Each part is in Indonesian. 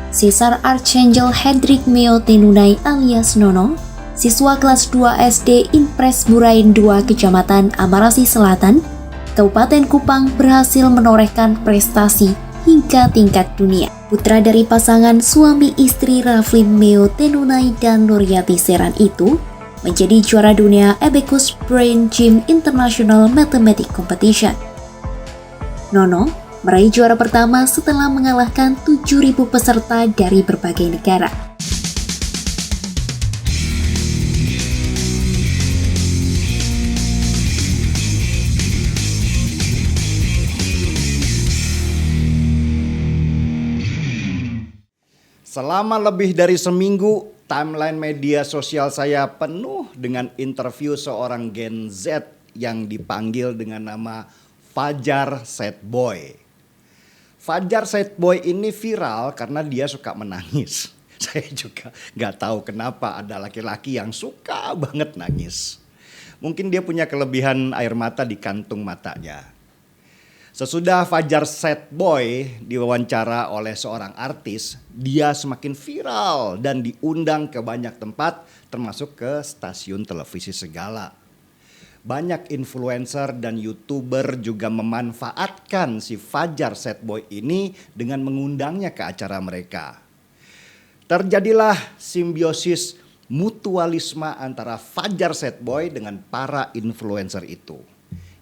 Sisar Archangel Hendrik Meo Tenunai alias Nono, siswa kelas 2 SD Impres Burain 2 Kecamatan Amarasi Selatan, Kabupaten Kupang berhasil menorehkan prestasi hingga tingkat dunia. Putra dari pasangan suami istri Raflin Meo Tenunai dan Nuryati Seran itu menjadi juara dunia Abacus Brain Gym International Mathematics Competition. Nono meraih juara pertama setelah mengalahkan 7.000 peserta dari berbagai negara. Selama lebih dari seminggu, timeline media sosial saya penuh dengan interview seorang Gen Z yang dipanggil dengan nama Fajar Sad Boy. Fajar Sad Boy ini viral karena dia suka menangis. Saya juga nggak tahu kenapa ada laki-laki yang suka banget nangis. Mungkin dia punya kelebihan air mata di kantung matanya. Sesudah Fajar Sad Boy diwawancara oleh seorang artis, dia semakin viral dan diundang ke banyak tempat termasuk ke stasiun televisi segala. Banyak influencer dan YouTuber juga memanfaatkan si Fajar Sad Boy ini dengan mengundangnya ke acara mereka. Terjadilah simbiosis mutualisme antara Fajar Sad Boy dengan para influencer itu.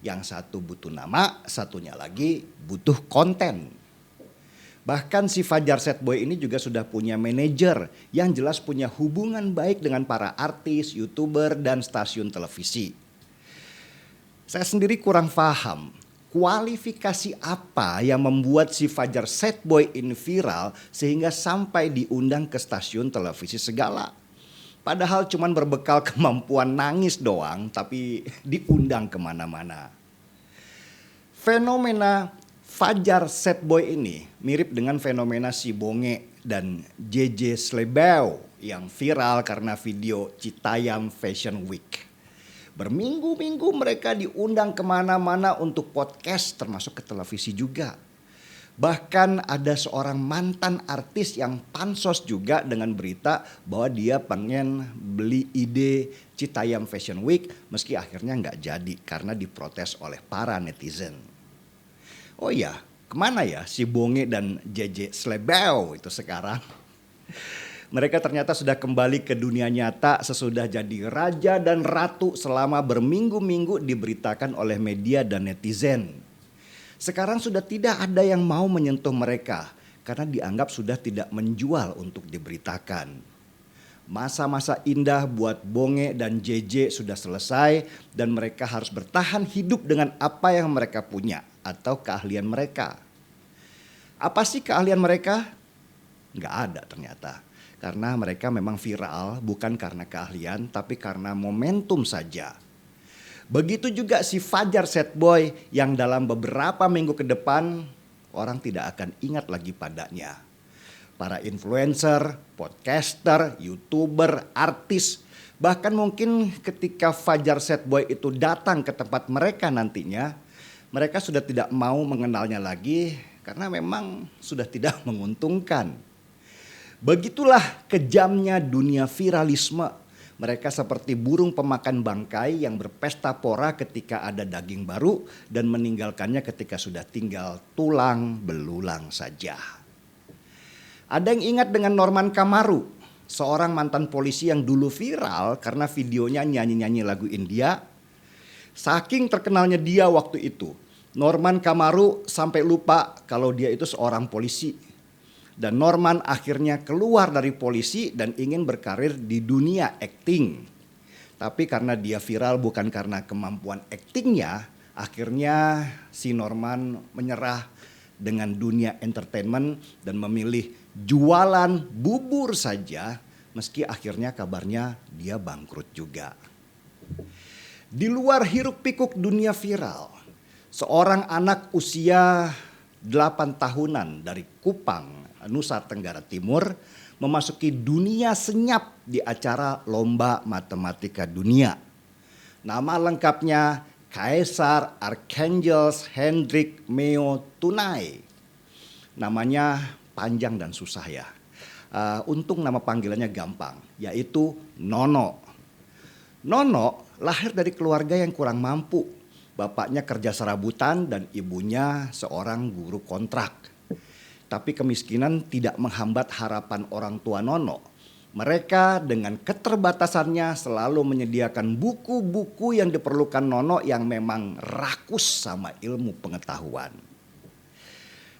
Yang satu butuh nama, satunya lagi butuh konten. Bahkan si Fajar Sad Boy ini juga sudah punya manajer yang jelas punya hubungan baik dengan para artis, YouTuber, dan stasiun televisi. Saya sendiri kurang paham kualifikasi apa yang membuat si Fajar Sad Boy ini viral sehingga sampai diundang ke stasiun televisi segala. Padahal cuman berbekal kemampuan nangis doang tapi diundang kemana-mana. Fenomena Fajar Sad Boy ini mirip dengan fenomena si Bonge dan JJ Slebeo yang viral karena video Citayam Fashion Week. Berminggu-minggu mereka diundang kemana-mana untuk podcast termasuk ke televisi juga. Bahkan ada seorang mantan artis yang pansos juga dengan berita bahwa dia pengen beli ide Citayam Fashion Week meski akhirnya nggak jadi karena diprotes oleh para netizen. Oh iya, kemana ya si Bonge dan JJ Slebeo itu sekarang? Mereka ternyata sudah kembali ke dunia nyata sesudah jadi raja dan ratu selama berminggu-minggu diberitakan oleh media dan netizen. Sekarang sudah tidak ada yang mau menyentuh mereka karena dianggap sudah tidak menjual untuk diberitakan. Masa-masa indah buat Bonge dan JJ sudah selesai dan mereka harus bertahan hidup dengan apa yang mereka punya atau keahlian mereka. Apa sih keahlian mereka? Nggak ada ternyata. Karena mereka memang viral bukan karena keahlian tapi karena momentum saja. Begitu juga si Fajar Sad Boy yang dalam beberapa minggu ke depan orang tidak akan ingat lagi padanya. Para influencer, podcaster, YouTuber, artis, bahkan mungkin ketika Fajar Sad Boy itu datang ke tempat mereka nantinya, mereka sudah tidak mau mengenalnya lagi karena memang sudah tidak menguntungkan. Begitulah kejamnya dunia viralisme. Mereka seperti burung pemakan bangkai yang berpesta pora ketika ada daging baru dan meninggalkannya ketika sudah tinggal tulang belulang saja. Ada yang ingat dengan Norman Kamaru, seorang mantan polisi yang dulu viral karena videonya nyanyi-nyanyi lagu India. Saking terkenalnya dia waktu itu, Norman Kamaru sampai lupa kalau dia itu seorang polisi. Dan Norman akhirnya keluar dari polisi dan ingin berkarir di dunia akting. Tapi karena dia viral bukan karena kemampuan aktingnya, akhirnya si Norman menyerah dengan dunia entertainment dan memilih jualan bubur saja meski akhirnya kabarnya dia bangkrut juga. Di luar hiruk pikuk dunia viral, seorang anak usia 8 tahunan dari Kupang, Nusa Tenggara Timur memasuki dunia senyap di acara Lomba Matematika Dunia. Nama lengkapnya Kaisar Archangel Hendrik Meo Tenunai. Namanya panjang dan susah ya. untung nama panggilannya gampang, yaitu Nono. Nono lahir dari keluarga yang kurang mampu. Bapaknya kerja serabutan dan ibunya seorang guru kontrak. Tapi kemiskinan tidak menghambat harapan orang tua Nono. Mereka dengan keterbatasannya selalu menyediakan buku-buku yang diperlukan Nono yang memang rakus sama ilmu pengetahuan.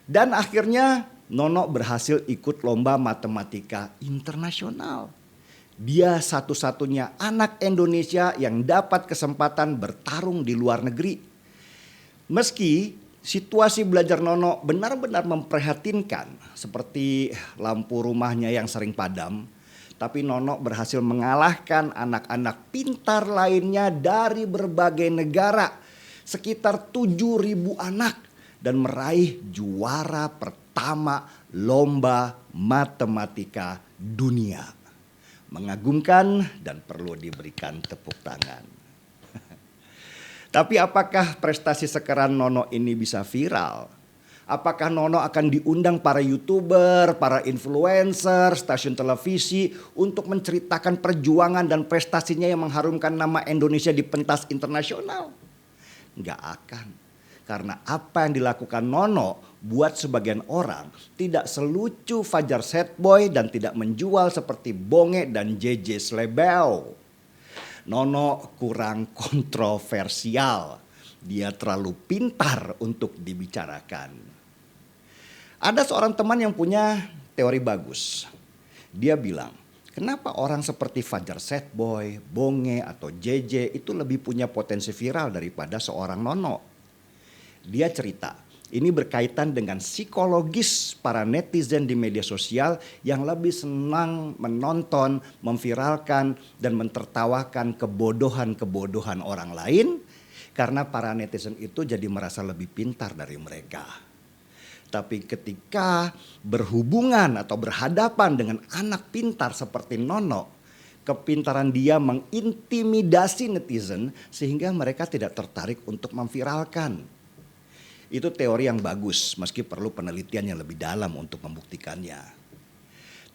Dan akhirnya Nono berhasil ikut lomba matematika internasional. Dia satu-satunya anak Indonesia yang dapat kesempatan bertarung di luar negeri. Meski situasi belajar Nono benar-benar memprihatinkan, seperti lampu rumahnya yang sering padam, tapi Nono berhasil mengalahkan anak-anak pintar lainnya dari berbagai negara, sekitar 7.000 anak, dan meraih juara pertama lomba matematika dunia. Mengagumkan dan perlu diberikan tepuk tangan. Tapi apakah prestasi sekeran Nono ini bisa viral? Apakah Nono akan diundang para YouTuber, para influencer, stasiun televisi untuk menceritakan perjuangan dan prestasinya yang mengharumkan nama Indonesia di pentas internasional? Nggak akan. Karena apa yang dilakukan Nono buat sebagian orang tidak selucu Fajar Setboy dan tidak menjual seperti Bonge dan JJ Slebeo. Nono kurang kontroversial. Dia terlalu pintar untuk dibicarakan. Ada seorang teman yang punya teori bagus. Dia bilang, kenapa orang seperti Fajar Setboy, Bonge atau JJ itu lebih punya potensi viral daripada seorang Nono? Dia cerita, ini berkaitan dengan psikologis para netizen di media sosial yang lebih senang menonton, memviralkan, dan mentertawakan kebodohan-kebodohan orang lain karena para netizen itu jadi merasa lebih pintar dari mereka. Tapi ketika berhubungan atau berhadapan dengan anak pintar seperti Nono, kepintaran dia mengintimidasi netizen sehingga mereka tidak tertarik untuk memviralkan. Itu teori yang bagus meski perlu penelitian yang lebih dalam untuk membuktikannya.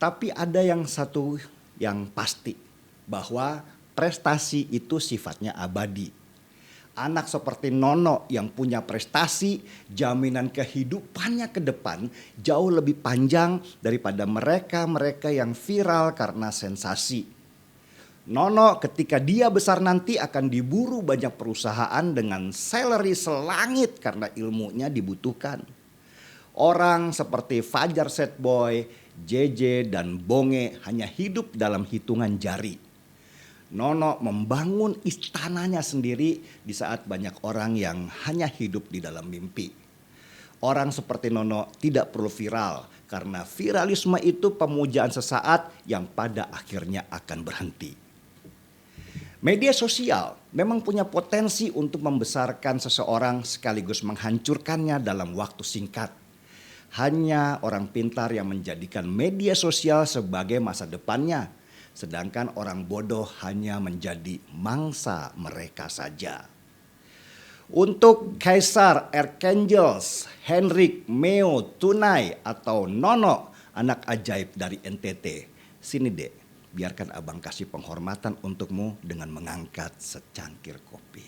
Tapi ada yang satu yang pasti, bahwa prestasi itu sifatnya abadi. Anak seperti Nono yang punya prestasi, jaminan kehidupannya ke depan jauh lebih panjang daripada mereka-mereka yang viral karena sensasi. Nono ketika dia besar nanti akan diburu banyak perusahaan dengan salary selangit karena ilmunya dibutuhkan. Orang seperti Fajar Setboy, JJ dan Bonge hanya hidup dalam hitungan jari. Nono membangun istananya sendiri di saat banyak orang yang hanya hidup di dalam mimpi. Orang seperti Nono tidak perlu viral karena viralisme itu pemujaan sesaat yang pada akhirnya akan berhenti. Media sosial memang punya potensi untuk membesarkan seseorang sekaligus menghancurkannya dalam waktu singkat. Hanya orang pintar yang menjadikan media sosial sebagai masa depannya, sedangkan orang bodoh hanya menjadi mangsa mereka saja. Untuk Kaisar Archangels, Hendrik Meo Tunai atau Nono, anak ajaib dari NTT, sini dek. Biarkan abang kasih penghormatan untukmu dengan mengangkat secangkir kopi.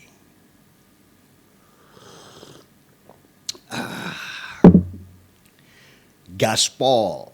Gaspol.